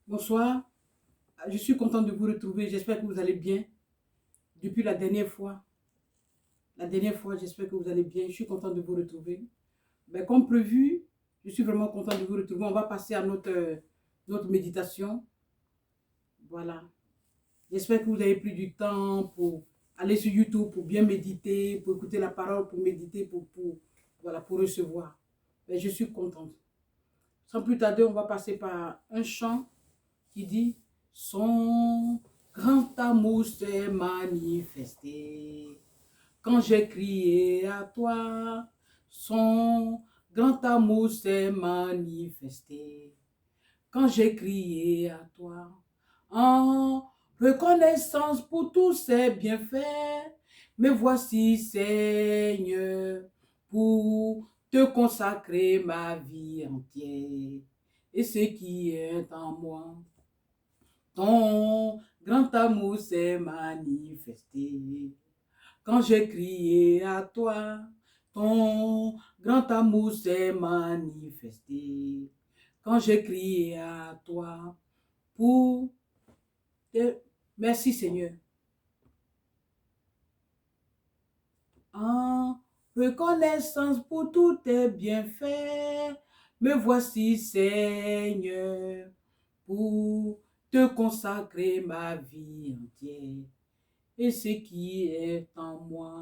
Bonsoir, je suis contente de vous retrouver. J'espère que vous allez bien. Depuis la dernière fois, j'espère que vous allez bien. Je suis contente de vous retrouver. Ben, comme prévu, je suis vraiment contente de vous retrouver. On va passer à notre méditation. Voilà. J'espère que vous avez pris du temps pour aller sur YouTube, pour bien méditer, pour écouter la parole, pour méditer, voilà, pour recevoir. Ben, je suis contente. Sans plus tarder, on va passer par un chant qui dit son grand amour s'est manifesté quand j'ai crié à toi. Son grand amour s'est manifesté quand j'ai crié à toi. En reconnaissance pour tous ses bienfaits, me voici, Seigneur, pour te consacrer ma vie entière et ce qui est en moi. Ton grand amour s'est manifesté quand j'ai crié à toi. Ton grand amour s'est manifesté quand j'ai crié à toi. Pour te... Merci Seigneur. En reconnaissance pour tous tes bienfaits, me voici Seigneur, pour te consacrer ma vie entière et ce qui est en moi.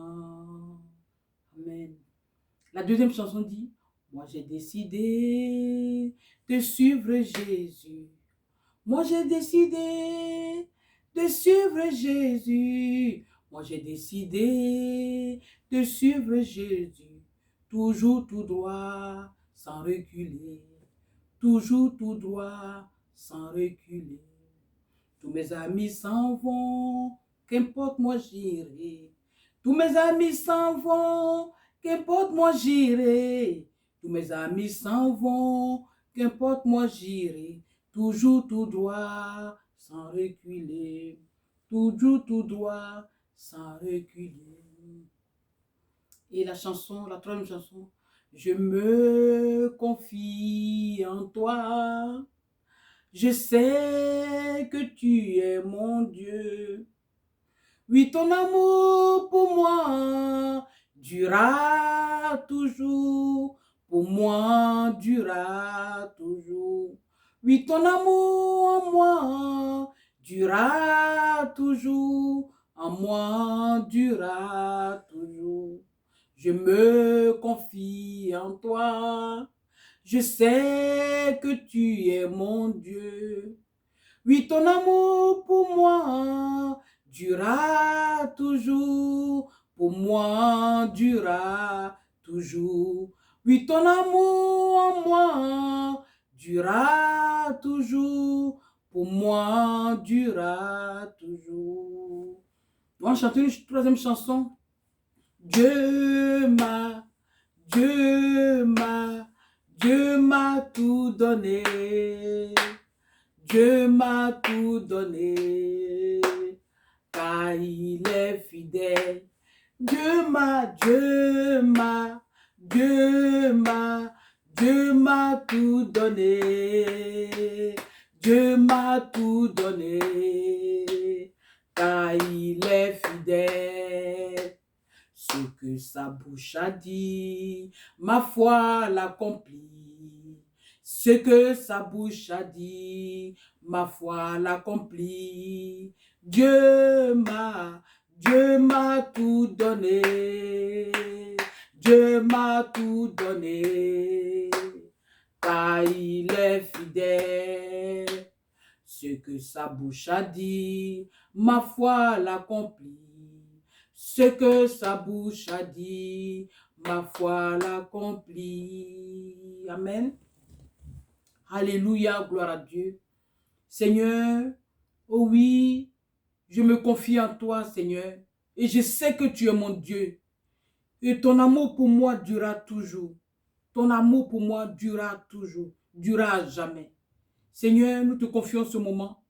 Amen. La deuxième chanson dit, moi j'ai décidé de suivre Jésus. Moi j'ai décidé de suivre Jésus. Moi j'ai décidé de suivre Jésus. Toujours tout droit, sans reculer. Toujours tout droit, sans reculer. Tous mes amis s'en vont, qu'importe moi j'irai. Tous mes amis s'en vont, qu'importe moi j'irai. Tous mes amis s'en vont, qu'importe moi j'irai. Toujours tout droit, sans reculer. Toujours tout droit, sans reculer. Et la troisième chanson. Je me confie en toi. Je sais que tu es mon Dieu. Oui, ton amour pour moi durera toujours. Pour moi durera toujours. Oui, ton amour en moi durera toujours. En moi durera toujours. Je me confie en toi. Je sais que tu es mon Dieu. Oui, ton amour pour moi durera toujours. Pour moi durera toujours. Oui, ton amour en moi durera toujours. Pour moi durera toujours. On va chanter une troisième chanson. Dieu m'a, Dieu m'a, Dieu m'a tout donné. Dieu m'a tout donné, car il est fidèle. Dieu m'a, Dieu m'a, Dieu m'a, Dieu m'a tout donné. Dieu m'a tout donné, car il est fidèle. Ce que sa bouche a dit, ma foi l'accomplit. Ce que sa bouche a dit, ma foi l'accomplit. Dieu m'a tout donné. Dieu m'a tout donné, car il est fidèle. Ce que sa bouche a dit, ma foi l'accomplit. Ce que sa bouche a dit, ma foi l'accomplit. Amen. Alléluia, gloire à Dieu. Seigneur, oh oui, je me confie en toi, Seigneur, et je sais que tu es mon Dieu. Et ton amour pour moi durera toujours. Ton amour pour moi durera toujours, durera à jamais. Seigneur, nous te confions ce moment.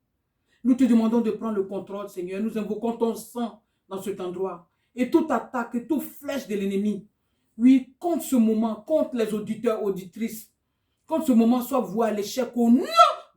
Nous te demandons de prendre le contrôle, Seigneur. Nous invoquons ton sang dans cet endroit. Et toute attaque, et toute flèche de l'ennemi, oui, contre ce moment, contre les auditeurs, auditrices, contre ce moment soit voué à l'échec au nom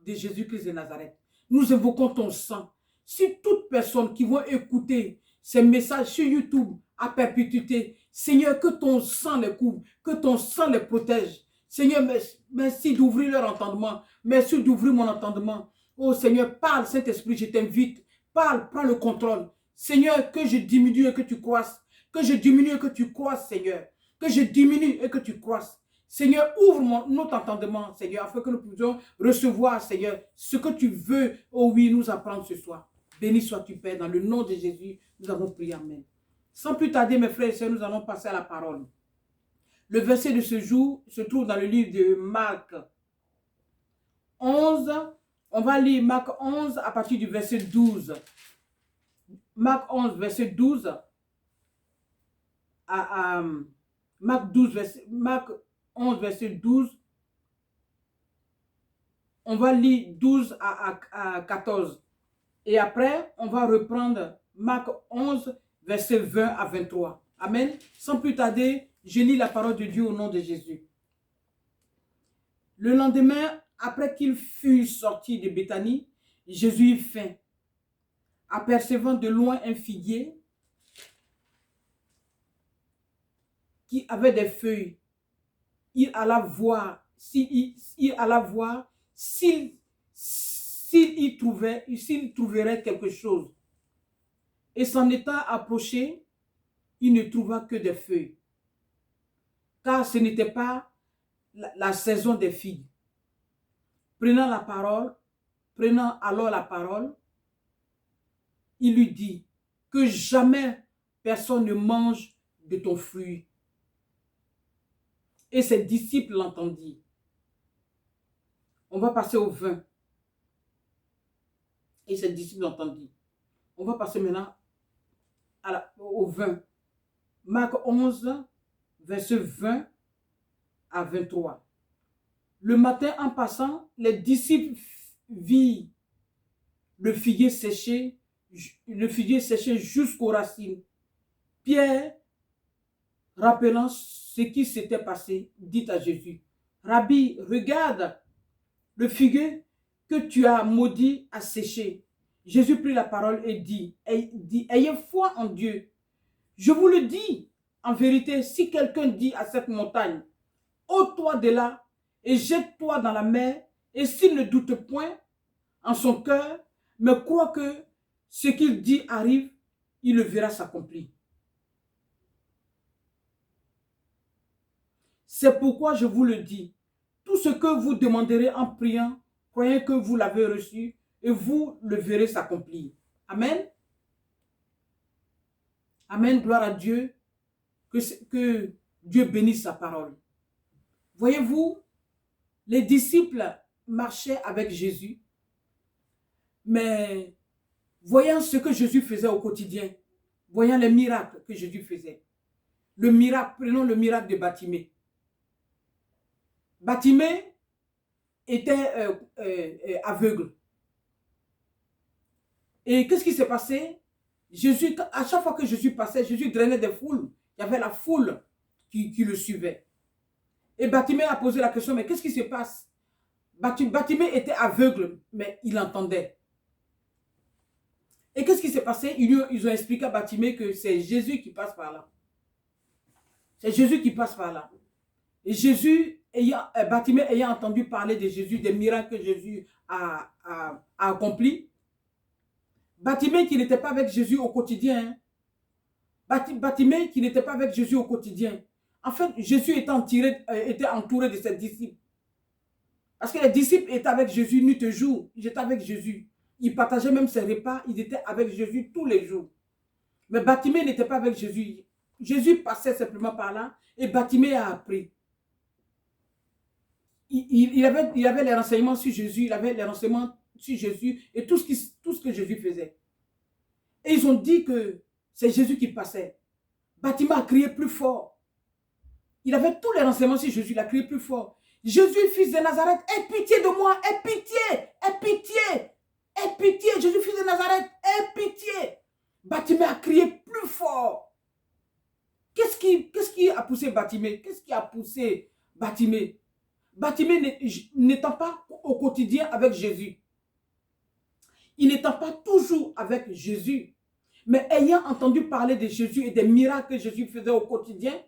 de Jésus-Christ de Nazareth, nous invoquons ton sang. Si toute personne qui va écouter ces messages sur YouTube à perpétuité, Seigneur, que ton sang les couvre, que ton sang les protège. Seigneur, merci d'ouvrir leur entendement. Merci d'ouvrir mon entendement. Oh Seigneur, parle, Saint-Esprit, je t'invite. Parle, prends le contrôle. Seigneur, que je diminue et que tu croisses. Que je diminue et que tu croisses, Seigneur. Que je diminue et que tu croisses. Seigneur, ouvre notre entendement, Seigneur, afin que nous puissions recevoir, Seigneur, ce que tu veux, oh oui, nous apprendre ce soir. Béni sois-tu, Père, dans le nom de Jésus, nous avons prié, Amen. Sans plus tarder, mes frères et sœurs, nous allons passer à la parole. Le verset de ce jour se trouve dans le livre de Marc 11. On va lire Marc 11 à partir du verset 12. Marc 11, verset 12 à Marc 11, verset 12. On va lire 12 à 14. Et après, on va reprendre Marc 11, verset 20 à 23. Amen. Sans plus tarder, je lis la parole de Dieu au nom de Jésus. Le lendemain, après qu'il fut sorti de Béthanie, Jésus eut faim. Apercevant de loin un figuier qui avait des feuilles, il alla voir s'il trouverait quelque chose. Et s'en étant approché, il ne trouva que des feuilles, car ce n'était pas la saison des figues. Prenant alors la parole, il lui dit que jamais personne ne mange de ton fruit. Et ses disciples l'entendirent. On va passer au vin. Et ses disciples l'entendirent. On va passer maintenant au vin. Marc 11, verset 20 à 23. Le matin, en passant, les disciples virent le figuier séché jusqu'aux racines. Pierre, rappelant ce qui s'était passé, dit à Jésus, Rabbi, regarde, le figuier que tu as maudit a séché. Jésus prit la parole et dit, ayez foi en Dieu. Je vous le dis, en vérité, si quelqu'un dit à cette montagne, ôte-toi de là et jette-toi dans la mer, et s'il ne doute point en son cœur, mais croit que ce qu'il dit arrive, il le verra s'accomplir. C'est pourquoi je vous le dis, tout ce que vous demanderez en priant, croyez que vous l'avez reçu et vous le verrez s'accomplir. Amen. Amen, gloire à Dieu, que Dieu bénisse sa parole. Voyez-vous, les disciples marchaient avec Jésus, mais voyant ce que Jésus faisait au quotidien, voyant les miracles que Jésus faisait, prenons le miracle de Bartimée. Bartimée était aveugle. Et qu'est-ce qui s'est passé? Jésus, à chaque fois que Jésus passait, Jésus drainait des foules. Il y avait la foule qui le suivait. Et Bartimée a posé la question, mais qu'est-ce qui se passe? Bartimée était aveugle, mais il entendait. Et qu'est-ce qui s'est passé? Ils ont expliqué à Bartimée que c'est Jésus qui passe par là. C'est Jésus qui passe par là. Et Bartimée ayant entendu parler de Jésus, des miracles que Jésus a accomplis, Bartimée qui n'était pas avec Jésus au quotidien, Bartimée qui n'était pas avec Jésus au quotidien. En fait, Jésus était entouré de ses disciples. Parce que les disciples étaient avec Jésus nuit et jour. Ils étaient avec Jésus. Ils partageaient même ses repas. Ils étaient avec Jésus tous les jours. Mais Bartimée n'était pas avec Jésus. Jésus passait simplement par là et Bartimée a appris. Il avait les renseignements sur Jésus. Il avait les renseignements sur Jésus et tout ce que Jésus faisait. Et ils ont dit que c'est Jésus qui passait. Bartimée a crié plus fort. Il avait tous les renseignements sur Jésus. Il a crié plus fort. Jésus, fils de Nazareth, aie pitié de moi, aie pitié, aie pitié, aie pitié. Jésus, fils de Nazareth, aie pitié. Bartimée a crié plus fort. Qu'est-ce qui a poussé Bartimée? Qu'est-ce qui a poussé Bartimée? Bartimée n'étant pas au quotidien avec Jésus, il n'étant pas toujours avec Jésus, mais ayant entendu parler de Jésus et des miracles que Jésus faisait au quotidien,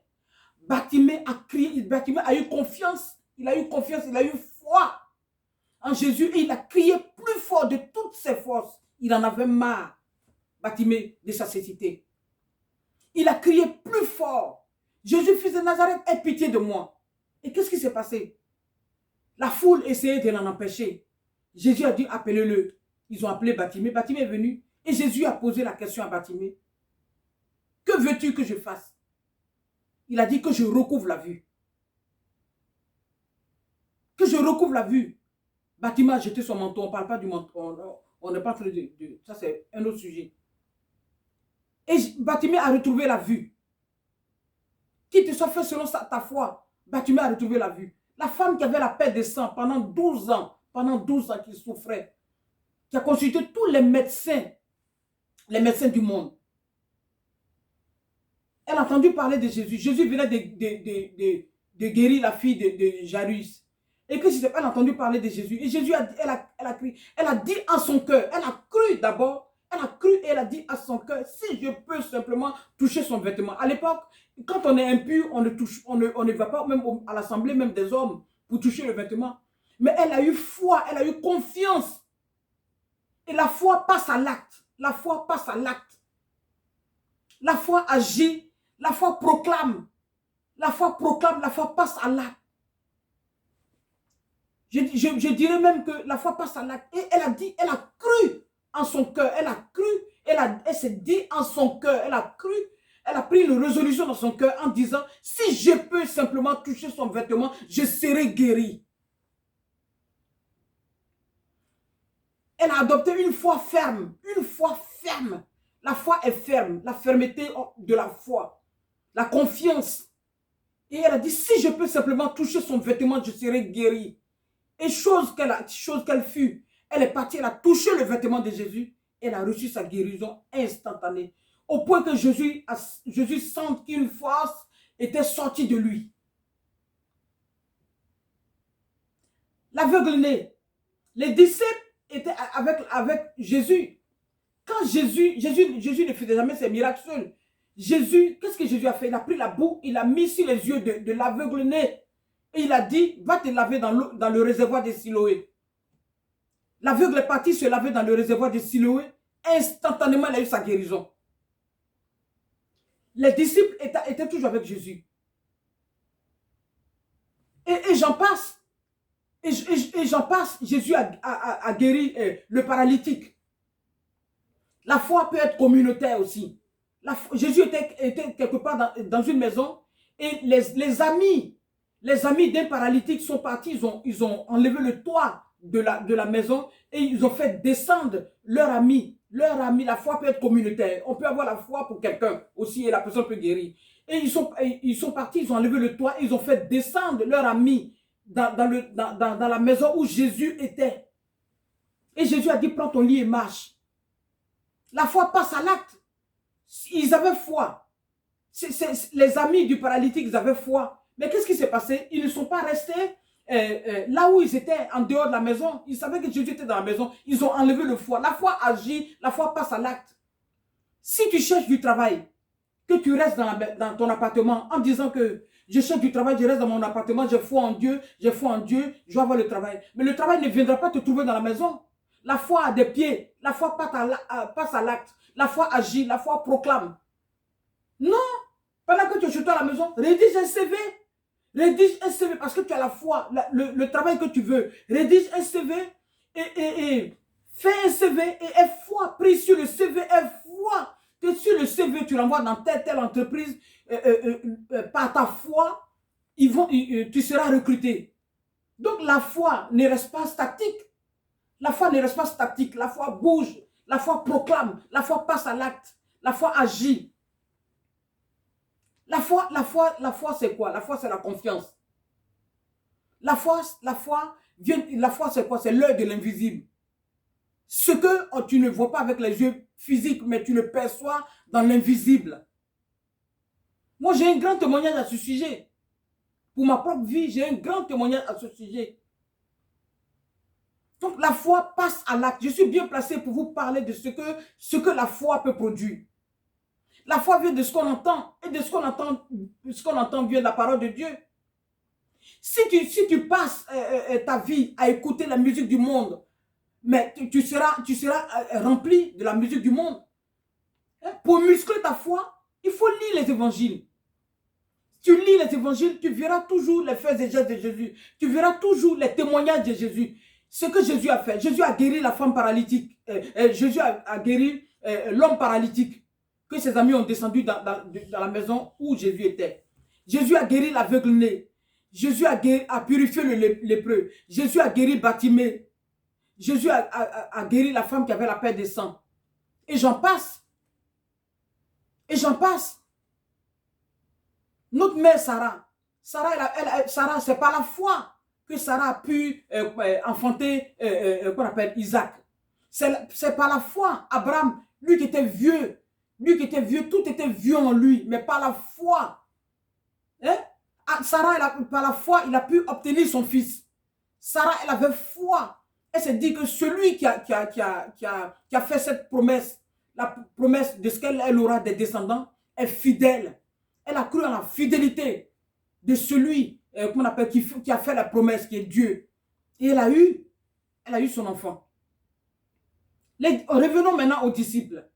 Bartimée a crié, Bartimée a eu confiance, il a eu confiance, il a eu foi en Jésus et il a crié plus fort de toutes ses forces. Il en avait marre, Bartimée, de sa cécité. Il a crié plus fort. Jésus, fils de Nazareth, aie pitié de moi. Et qu'est-ce qui s'est passé? La foule essayait de l'en empêcher. Jésus a dit, appelez-le. Ils ont appelé Bartimée. Bartimée est venu et Jésus a posé la question à Bartimée. Que veux-tu que je fasse? Il a dit que je recouvre la vue. Que je recouvre la vue. Bartimée a jeté son manteau. On ne parle pas du manteau. On n'est pas en train de... Ça, c'est un autre sujet. Et Bartimée a retrouvé la vue. Qu'il te soit fait selon ta foi. Bartimée a retrouvé la vue. La femme qui avait la perte de sang pendant 12 ans qui souffrait, qui a consulté tous les médecins du monde. Elle a entendu parler de Jésus. Jésus venait de guérir la fille de Jairus. Et que elle a entendu parler de Jésus. Et Jésus, elle a dit en son cœur, elle a cru d'abord, elle a cru et elle a dit à son cœur, si je peux simplement toucher son vêtement. À l'époque, quand on est impur, on ne va pas même à l'assemblée, même des hommes, pour toucher le vêtement. Mais elle a eu foi, elle a eu confiance. Et la foi passe à l'acte. La foi passe à l'acte. La foi agit, la foi proclame. La foi proclame, la foi passe à l'acte. Je dirais même que la foi passe à l'acte. Et elle a dit, elle a cru en son cœur. Elle a cru, elle s'est dit en son cœur. Elle a cru, elle a pris une résolution dans son cœur en disant, si je peux simplement toucher son vêtement, je serai guéri. Elle a adopté une foi ferme. Une foi ferme. La foi est ferme. La fermeté de la foi. La confiance. Et elle a dit, si je peux simplement toucher son vêtement, je serai guéri. Et chose qu'elle fut, elle est partie, elle a touché le vêtement de Jésus. Elle a reçu sa guérison instantanée. Au point que Jésus sent qu'une force était sortie de lui. L'aveugle-né. Les disciples étaient avec Jésus. Quand Jésus ne faisait jamais ses miracles seul. Jésus, qu'est-ce que Jésus a fait? Il a pris la boue, il a mis sur les yeux de l'aveugle-né. Et il a dit, va te laver dans le réservoir de Siloé. L'aveugle est parti se laver dans le réservoir de Siloé. Instantanément, il a eu sa guérison. Les disciples étaient toujours avec Jésus. Et j'en passe. Et j'en passe. Jésus a guéri le paralytique. La foi peut être communautaire aussi. Jésus était quelque part dans une maison. Et les amis d'un paralytique sont partis. Ils ont enlevé le toit de la maison. Et ils ont fait descendre leur ami. La foi peut être communautaire. On peut avoir la foi pour quelqu'un aussi et la personne peut guérir. Et ils sont partis, ils ont enlevé le toit, ils ont fait descendre leur ami dans la maison où Jésus était. Et Jésus a dit, prends ton lit et marche. La foi passe à l'acte. Ils avaient foi. Les amis du paralytique, ils avaient foi. Mais qu'est-ce qui s'est passé? Ils ne sont pas restés là où ils étaient, en dehors de la maison. Ils savaient que Jésus était dans la maison. Ils ont enlevé le foi. La foi agit, la foi passe à l'acte. Si tu cherches du travail, que tu restes dans ton appartement en disant que je cherche du travail, je reste dans mon appartement, j'ai foi en Dieu, je vais avoir le travail. Mais le travail ne viendra pas te trouver dans la maison. La foi a des pieds, la foi passe à l'acte, la foi agit, la foi proclame. Non, pendant que tu es chez toi à la maison, rédige un CV. Rédige un CV parce que tu as la foi, le travail que tu veux. Rédige un CV et fais un CV et aie foi. Prie sur le CV, aie foi. Que sur le CV, tu l'envoies dans telle entreprise, par ta foi, tu seras recruté. Donc la foi ne reste pas statique. La foi ne reste pas statique. La foi bouge. La foi proclame. La foi passe à l'acte. La foi agit. La foi c'est quoi? La foi, c'est la confiance. La foi c'est quoi? C'est l'œil de l'invisible. Ce que tu ne vois pas avec les yeux physiques, mais tu le perçois dans l'invisible. Moi, j'ai un grand témoignage à ce sujet. Pour ma propre vie, j'ai un grand témoignage à ce sujet. Donc la foi passe à l'acte. Je suis bien placé pour vous parler de ce que la foi peut produire. La foi vient de ce qu'on entend. Et de ce qu'on entend vient de la parole de Dieu. Si tu passes ta vie à écouter la musique du monde, mais tu seras rempli de la musique du monde. Pour muscler ta foi, il faut lire les évangiles. Tu lis les évangiles, tu verras toujours les faits et gestes de Jésus. Tu verras toujours les témoignages de Jésus. Ce que Jésus a fait. Jésus a guéri la femme paralytique. Jésus a guéri l'homme paralytique que ses amis ont descendu dans la maison où Jésus était. Jésus a guéri l'aveugle-né. Jésus a purifié le lépreux. Jésus a guéri Bartimée. Jésus a guéri la femme qui avait la perte de sang. Et j'en passe. Et j'en passe. Notre mère Sarah, c'est par la foi que Sarah a pu enfanter qu'on appelle Isaac. C'est par la foi. Abraham, lui qui était vieux, tout était vieux en lui, mais par la foi. Hein? Sarah, par la foi, il a pu obtenir son fils. Sarah, elle avait foi. Elle s'est dit que celui qui a fait cette promesse, la promesse de ce qu'elle aura des descendants, est fidèle. Elle a cru en la fidélité de celui qu'on appelle, qui a fait la promesse, qui est Dieu. Et elle a eu son enfant. Revenons maintenant aux disciples.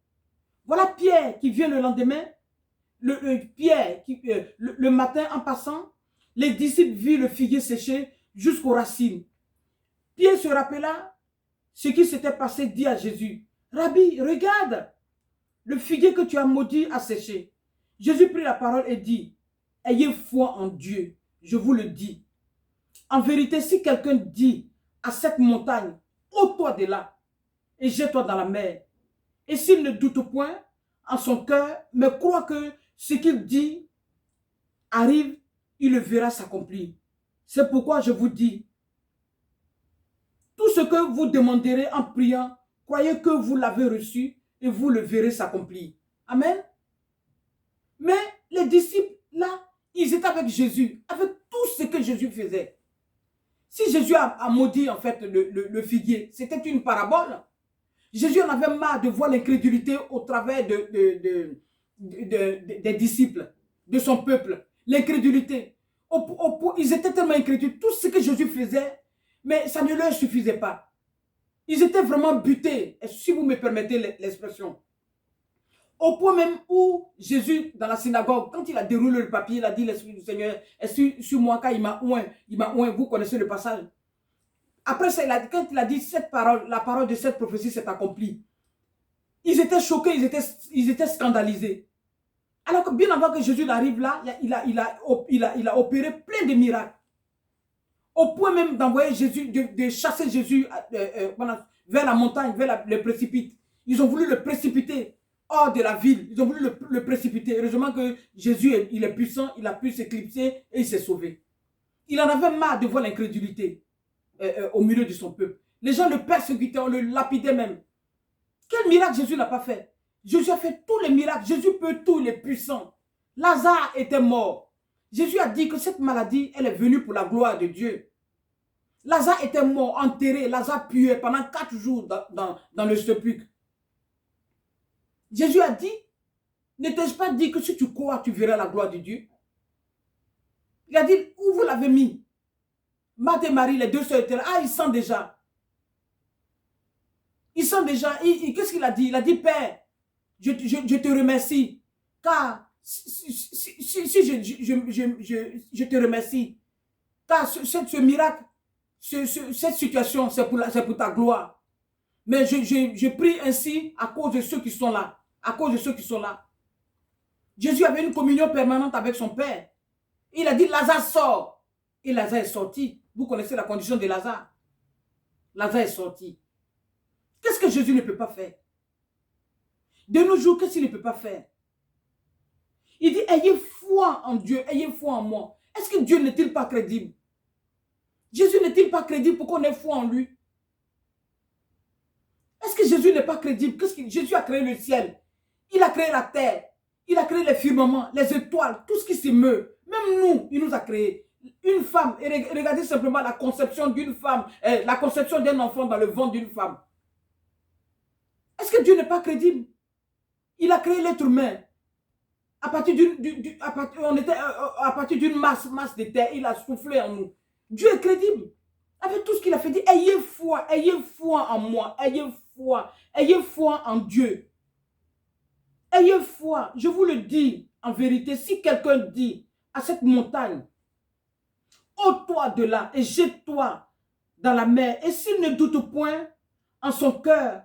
Voilà Pierre qui vient le lendemain. Pierre, le matin en passant, les disciples virent le figuier séché jusqu'aux racines. Pierre se rappela ce qui s'était passé, dit à Jésus, « Rabbi, regarde, le figuier que tu as maudit a séché. » Jésus prit la parole et dit, « Ayez foi en Dieu, je vous le dis. En vérité, si quelqu'un dit à cette montagne, ôte-toi de là et jette-toi dans la mer, et s'il ne doute point en son cœur, mais croit que ce qu'il dit arrive, il le verra s'accomplir. C'est pourquoi je vous dis, tout ce que vous demanderez en priant, croyez que vous l'avez reçu et vous le verrez s'accomplir. » Amen. Mais les disciples, là, ils étaient avec Jésus, avec tout ce que Jésus faisait. Si Jésus a maudit, en fait, le figuier, c'était une parabole. Jésus en avait marre de voir l'incrédulité au travers des disciples, de son peuple. L'incrédulité. Ils étaient tellement incrédules. Tout ce que Jésus faisait, mais ça ne leur suffisait pas. Ils étaient vraiment butés, si vous me permettez l'expression. Au point même où Jésus, dans la synagogue, quand il a déroulé le papier, il a dit, l'Esprit du Seigneur est sur moi, car il m'a oint, vous connaissez le passage. Après ça, quand il a dit cette parole, la parole de cette prophétie s'est accomplie. Ils étaient choqués, ils étaient scandalisés. Alors que bien avant que Jésus n'arrive là, il a opéré plein de miracles. Au point même d'envoyer Jésus, de chasser Jésus vers la montagne, vers le précipice. Ils ont voulu le précipiter hors de la ville. Ils ont voulu le précipiter. Heureusement que Jésus, il est puissant, il a pu s'éclipser et il s'est sauvé. Il en avait marre de voir l'incrédulité au milieu de son peuple. Les gens le persécutaient, on le lapidait même. Quel miracle Jésus n'a pas fait? Jésus a fait tous les miracles. Jésus peut tout, il est puissant. Lazare était mort. Jésus a dit que cette maladie, elle est venue pour la gloire de Dieu. Lazare était mort, enterré. Lazare puait pendant 4 jours dans le sépulcre. Jésus a dit, ne t'ai-je pas dit que si tu crois, tu verras la gloire de Dieu? Il a dit, où vous l'avez mis? Marthe et Marie, les deux sœurs étaient là. Ah, ils sentent déjà. Ils sentent déjà. Qu'est-ce qu'il a dit? Il a dit, Père, je te remercie. Car si je te remercie. Car ce miracle, cette situation, c'est pour ta gloire. Mais je prie ainsi à cause de ceux qui sont là. À cause de ceux qui sont là. Jésus avait une communion permanente avec son Père. Il a dit, Lazare sort. Et Lazare est sorti. Vous connaissez la condition de Lazare. Lazare est sorti. Qu'est-ce que Jésus ne peut pas faire? De nos jours, qu'est-ce qu'il ne peut pas faire? Il dit, ayez foi en Dieu, ayez foi en moi. Est-ce que Dieu n'est-il pas crédible? Jésus n'est-il pas crédible pour qu'on ait foi en lui? Est-ce que Jésus n'est pas crédible? Jésus a créé le ciel. Il a créé la terre. Il a créé les firmaments, les étoiles, tout ce qui s'émeut. Même nous, il nous a créé. une femme, et regardez simplement la conception d'une femme, la conception d'un enfant dans le ventre d'une femme. Est-ce que Dieu n'est pas crédible? Il a créé l'être humain. À partir d'une masse de terre, il a soufflé en nous. Dieu est crédible. Avec tout ce qu'il a fait, dit, ayez foi en moi, ayez foi en Dieu. Ayez foi, je vous le dis en vérité, si quelqu'un dit à cette montagne, ôte-toi de là et jette-toi dans la mer, et s'il ne doute point en son cœur,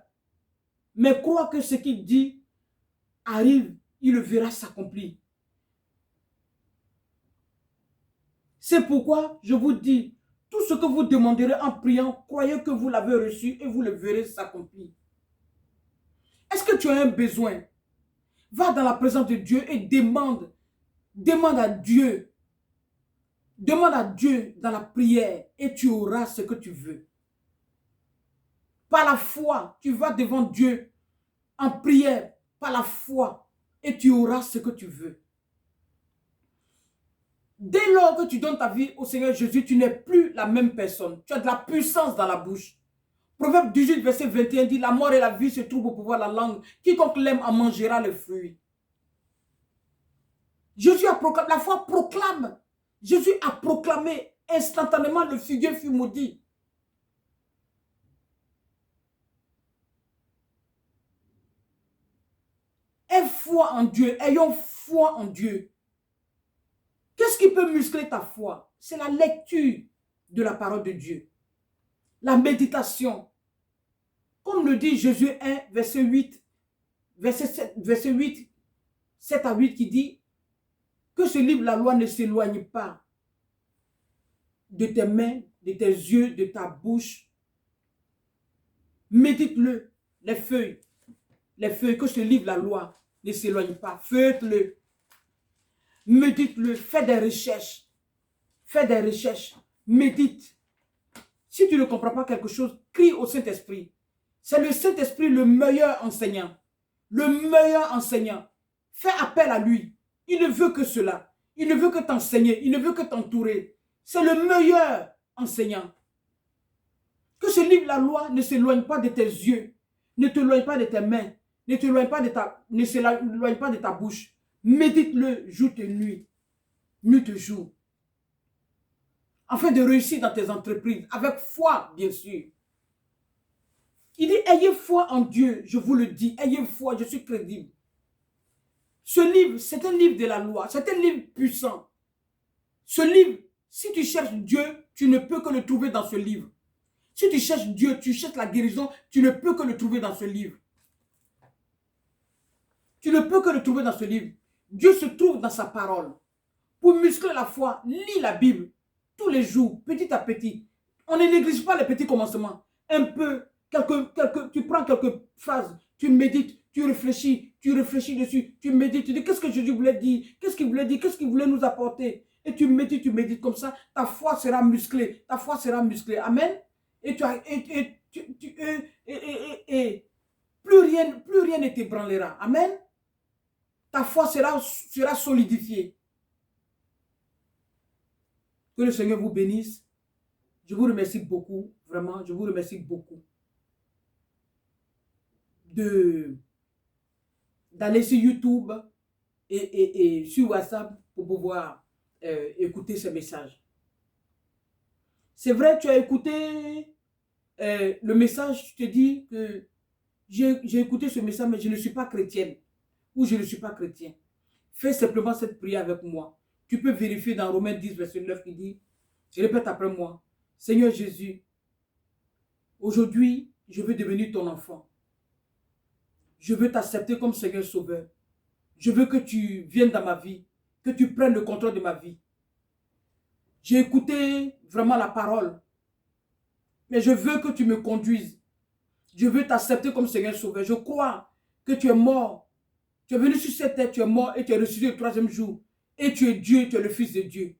mais croit que ce qu'il dit arrive, il le verra s'accomplir. C'est pourquoi je vous dis, tout ce que vous demanderez en priant, croyez que vous l'avez reçu et vous le verrez s'accomplir. Est-ce que tu as un besoin? Va dans la présence de Dieu et demande à Dieu. Demande à Dieu dans la prière et tu auras ce que tu veux. Par la foi, tu vas devant Dieu en prière, par la foi, et tu auras ce que tu veux. Dès lors que tu donnes ta vie au Seigneur Jésus, tu n'es plus la même personne. Tu as de la puissance dans la bouche. Proverbe 18, verset 21 dit, la mort et la vie se trouvent au pouvoir de la langue. Quiconque l'aime en mangera le fruit. Jésus a proclamé, la foi proclame. Jésus a proclamé instantanément, le figuier fut maudit. Aie foi en Dieu, ayons foi en Dieu. Qu'est-ce qui peut muscler ta foi? C'est la lecture de la parole de Dieu. La méditation. Comme le dit Jésus 1, verset 8, verset 8, 7 à 8 qui dit que ce livre, la loi, ne s'éloigne pas de tes mains, de tes yeux, de ta bouche. Médite-le, les feuilles, que ce livre, la loi, ne s'éloigne pas. Feuille-le. Médite-le, fais des recherches. Médite. Si tu ne comprends pas quelque chose, crie au Saint-Esprit. C'est le Saint-Esprit le meilleur enseignant. Fais appel à lui. Il ne veut que cela. Il ne veut que t'enseigner. Il ne veut que t'entourer. C'est le meilleur enseignant. Que ce livre, la loi, ne s'éloigne pas de tes yeux. Ne t'éloigne pas de tes mains. Ne s'éloigne pas de ta bouche. Médite-le jour et nuit. Nuit et jour. Afin de réussir dans tes entreprises. Avec foi, bien sûr. Il dit, ayez foi en Dieu. Je vous le dis. Ayez foi, je suis crédible. Ce livre, c'est un livre de la loi. C'est un livre puissant. Ce livre, si tu cherches Dieu, tu ne peux que le trouver dans ce livre. Si tu cherches Dieu, tu cherches la guérison, tu ne peux que le trouver dans ce livre. Tu ne peux que le trouver dans ce livre. Dieu se trouve dans sa parole. Pour muscler la foi, lis la Bible tous les jours, petit à petit. On ne néglige pas les petits commencements. Un peu, tu prends quelques phrases, tu médites, tu réfléchis dessus, tu médites, tu dis qu'est-ce que Jésus voulait dire, qu'est-ce qu'il voulait dire, qu'est-ce qu'il voulait nous apporter. Et tu médites comme ça, ta foi sera musclée, Amen. Et plus rien ne t'ébranlera. Amen. Ta foi sera solidifiée. Que le Seigneur vous bénisse. Je vous remercie beaucoup, vraiment, je vous remercie beaucoup d'aller sur YouTube et sur WhatsApp pour pouvoir écouter ce message. C'est vrai, tu as écouté le message, tu te dis que j'ai écouté ce message, mais je ne suis pas chrétienne ou je ne suis pas chrétien. Fais simplement cette prière avec moi. Tu peux vérifier dans Romains 10, verset 9 qui dit, répète après moi, Seigneur Jésus, aujourd'hui, je veux devenir ton enfant. Je veux t'accepter comme Seigneur Sauveur. Je veux que tu viennes dans ma vie, que tu prennes le contrôle de ma vie. J'ai écouté vraiment la parole, mais je veux que tu me conduises. Je veux t'accepter comme Seigneur Sauveur. Je crois que tu es mort. Tu es venu sur cette terre, tu es mort et tu es ressuscité le troisième jour. Et tu es Dieu, tu es le Fils de Dieu.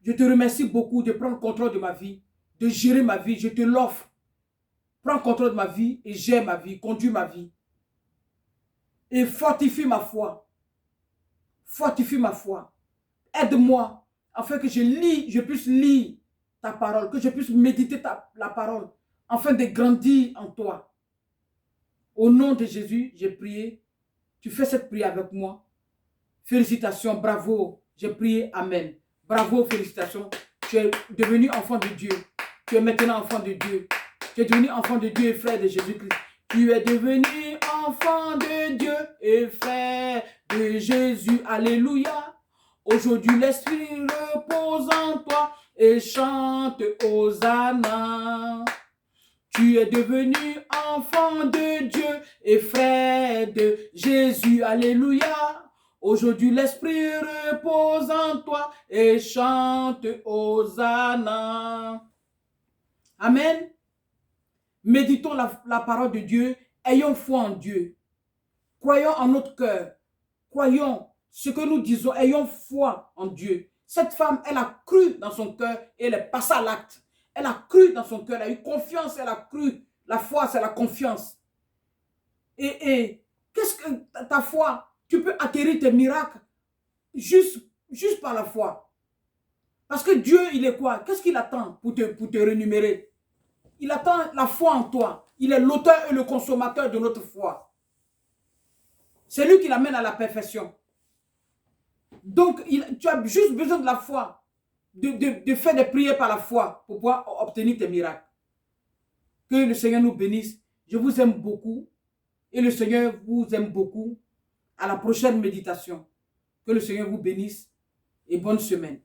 Je te remercie beaucoup de prendre le contrôle de ma vie, de gérer ma vie. Je te l'offre. Prends le contrôle de ma vie et gère ma vie, conduis ma vie. Et fortifie ma foi. Fortifie ma foi. aide-moi afin que je puisse lire ta parole, que je puisse méditer la parole, afin de grandir en toi. Au nom de Jésus, j'ai prié. Tu fais cette prière avec moi. Félicitations, bravo. J'ai prié, amen. Bravo, félicitations. Tu es devenu enfant de Dieu. Tu es maintenant enfant de Dieu. Tu es devenu enfant de Dieu et frère de Jésus-Christ. Tu es devenu enfant de Dieu et frère de Jésus. Alléluia. Aujourd'hui, l'Esprit repose en toi et chante Hosanna. Tu es devenu enfant de Dieu et frère de Jésus. Alléluia. Aujourd'hui, l'Esprit repose en toi et chante Hosanna. Amen. Méditons la parole de Dieu. Ayons foi en Dieu. Croyons en notre cœur. Croyons ce que nous disons. Ayons foi en Dieu. Cette femme, elle a cru dans son cœur et elle est passée à l'acte. Elle a cru dans son cœur. Elle a eu confiance. Elle a cru. La foi, c'est la confiance. Et qu'est-ce que ta foi? Tu peux acquérir tes miracles juste par la foi. Parce que Dieu, il est quoi? Qu'est-ce qu'il attend pour te rémunérer? Il attend la foi en toi. Il est l'auteur et le consommateur de notre foi. C'est lui qui l'amène à la perfection. Donc, tu as juste besoin de la foi. De faire des prières par la foi pour pouvoir obtenir tes miracles. Que le Seigneur nous bénisse. Je vous aime beaucoup. Et le Seigneur vous aime beaucoup. À la prochaine méditation. Que le Seigneur vous bénisse. Et bonne semaine.